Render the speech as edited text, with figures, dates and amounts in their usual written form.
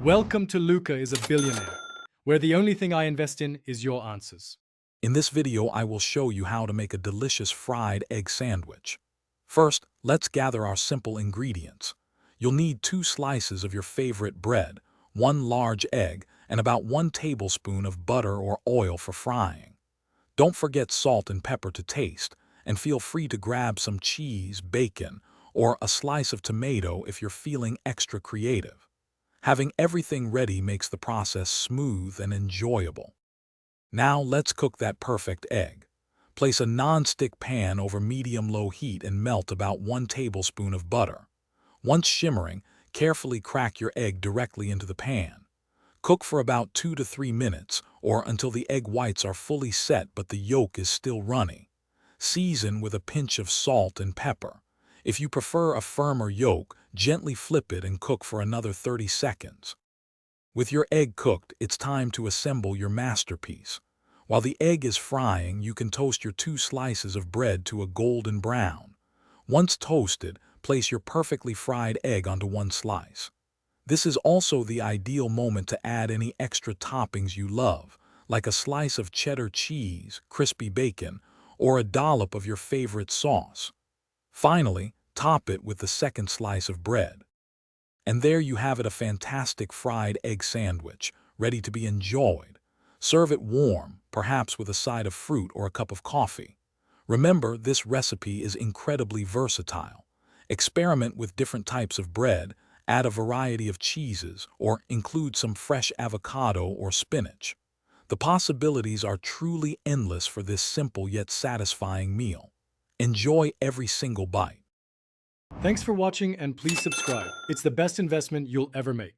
Welcome to Luca is a Billionaire, where the only thing I invest in is your answers. In this video, I will show you how to make a delicious fried egg sandwich. First, let's gather our simple ingredients. You'll need 2 slices of your favorite bread, 1 large egg, and about 1 tablespoon of butter or oil for frying. Don't forget salt and pepper to taste, and feel free to grab some cheese, bacon, or a slice of tomato if you're feeling extra creative. Having everything ready makes the process smooth and enjoyable. Now let's cook that perfect egg. Place a non-stick pan over medium-low heat and melt about 1 tablespoon of butter. Once shimmering, carefully crack your egg directly into the pan. Cook for about 2 to 3 minutes, or until the egg whites are fully set but the yolk is still runny. Season with a pinch of salt and pepper. If you prefer a firmer yolk, gently flip it and cook for another 30 seconds. With your egg cooked, it's time to assemble your masterpiece. While the egg is frying, you can toast your 2 slices of bread to a golden brown. Once toasted, place your perfectly fried egg onto 1 slice. This is also the ideal moment to add any extra toppings you love, like a slice of cheddar cheese, crispy bacon, or a dollop of your favorite sauce. Finally, top it with the second slice of bread. And there you have it, a fantastic fried egg sandwich, ready to be enjoyed. Serve it warm, perhaps with a side of fruit or a cup of coffee. Remember, this recipe is incredibly versatile. Experiment with different types of bread, add a variety of cheeses, or include some fresh avocado or spinach. The possibilities are truly endless for this simple yet satisfying meal. Enjoy every single bite. Thanks for watching and please subscribe. It's the best investment you'll ever make.